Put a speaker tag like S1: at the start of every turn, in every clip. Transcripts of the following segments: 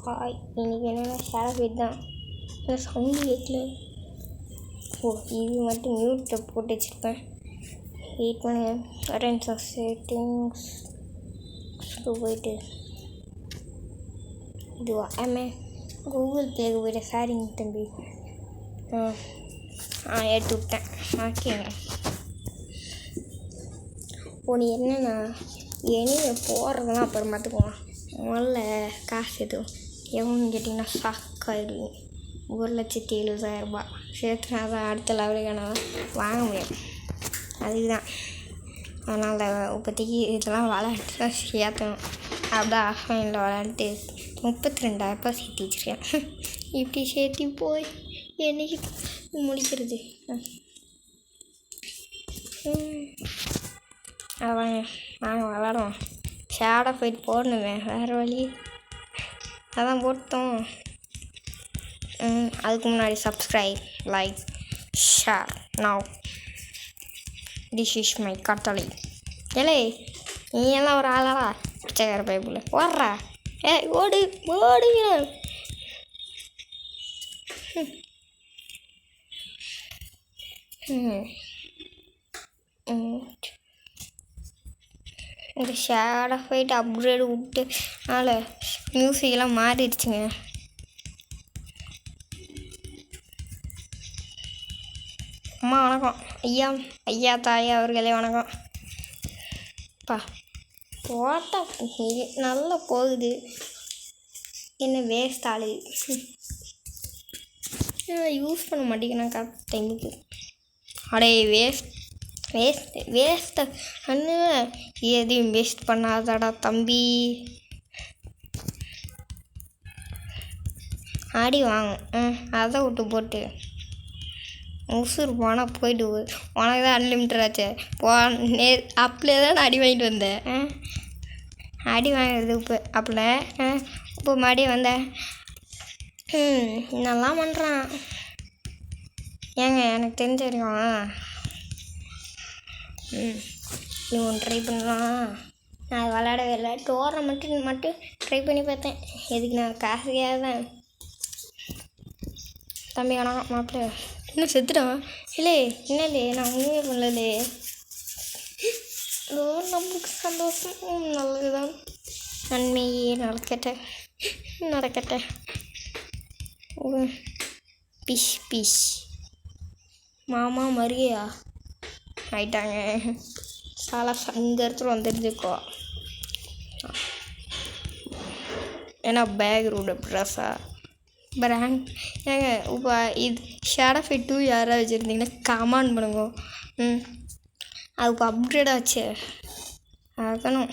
S1: Hi, இன்றைக்கி என்னென்னா share feet தான். சவுண்டு கேட்கல. இது மட்டும் மியூட்டில் போட்டு வச்சுருப்பேன். வெயிட் பண்ணுங்கள். அட்டன்ஸ் ஆஃப் செட்டிங்ஸ் போயிட்டு இதுவா கூகுள் ப்ளேக்கு போய்ட்டு சாரிங்க தம்பி. எடுத்து விட்டேன். ஓகேங்க. நீ என்னென்னா இனிமேல் போடுறதெல்லாம் அப்புறம் பார்த்துக்குவோம். முதல்ல காசு எதுவும் எவ்வளோன்னு கேட்டிங்கன்னா ஷாக்காயிடுவீங்க. 1,70,000 சேர்த்துனா தான் அடுத்த லெவலுக்கான வாங்க முடியும். அதுதான் அதனால் இப்போதைக்கு இதெல்லாம் விளாட்டு தான் சேர்த்தணும். அப்படிதான் ஆஃப்லைனில் விளாண்டுட்டு 32,000 சேர்த்து வச்சுருக்கேன். இப்படி சேர்த்து போய் என்னைக்கு முடிக்கிறது? அதான் நாங்கள் விளாடுவோம். ஷேடோ ஃபைட் போடணுமே, வேறு வழி. அதான் போட்டோம். அதுக்கு முன்னாடி subscribe, like, share now. This is my கட்டளை. ஏலே, நீ எல்லாம் ஒரு ஆளாடா பிச்சைக்கார பைப்பில் ஓடுறா. ஓடு ஓடுங்க. இந்த ஷேடோ ஃபைட் அப்கிரேடு விட்டு அதனால் மியூசிக்கெல்லாம் மாறிடுச்சுங்க. அம்மா வணக்கம். ஐயா தாயா அவர்களே வணக்கம். போட்டா நல்லா போகுது. என்ன வேஸ்ட் ஆளு யூஸ் பண்ண மாட்டேங்கிறேன் கரெக்ட் டைமுக்கு. அடே வேஸ்ட்டு அண்ணு எதையும் வேஸ்ட் பண்ணாதடா தம்பி. அடி வாங்கும். அதை விட்டு போட்டு உசுறு போனால் போயிட்டு உனக்கு தான் அன்லிமிட்டட் ஆச்சு. அப்படியே தான் நான் அடி வாங்கிட்டு வந்தேன். அடி வாங்கிறது இப்போ அப்படில இப்போ மறுபடியும் வந்தேன். நல்லா பண்ணுறான். ஏங்க எனக்கு தெரிஞ்ச வரைக்கும் நீ ஒன்று ட்ரை பண்ணலாம். நான் அது விளையாடவே இல்லை. டோர்னமெண்ட்டு மட்டும் ட்ரை பண்ணி பார்த்தேன். எதுக்கு நான் காசுக்காக தான். தம்பி வணக்கம். மாப்பிள்ள இன்னும் செத்துட்டான். இல்லை என்னலே, நான் ஒன்றுமே பண்ணலே. நம்மளுக்கு சந்தோஷம் நல்லது தான். நன்மையே நடக்கட்ட. பீஸ் மாமா மரியா ஆயிட்டாங்க. சாலா இந்த இடத்துல வந்துருந்துக்கோ. ஏன்னா பேக் ரூட ப்ரெஸ்ஸா பிராண்ட் ஏங்க. இப்போ இது ஷேடோ ஃபைட் 2 யாராவது வச்சுருந்தீங்கன்னா கமெண்ட் பண்ணுங்க. அதுக்கு அப்கிரேட் ஆச்சு. அதுக்கணும்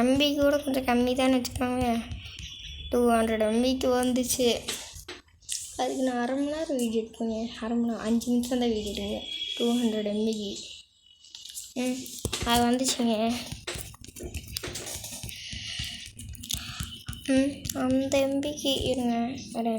S1: எம்பி கூட கொஞ்சம் கம்மி தானே வச்சுக்கோங்க. 200 MBக்கு வந்துச்சு. அதுக்கு நான் 1/2 மணி நேரம் வீடியோ எடுப்பேங்க. 5 நிமிஷம் தான் வீடியோ எடுங்க. 200 MBக்கு அது வந்துச்சுங்க. அந்த எம்பிக்கு இருங்க ஒரு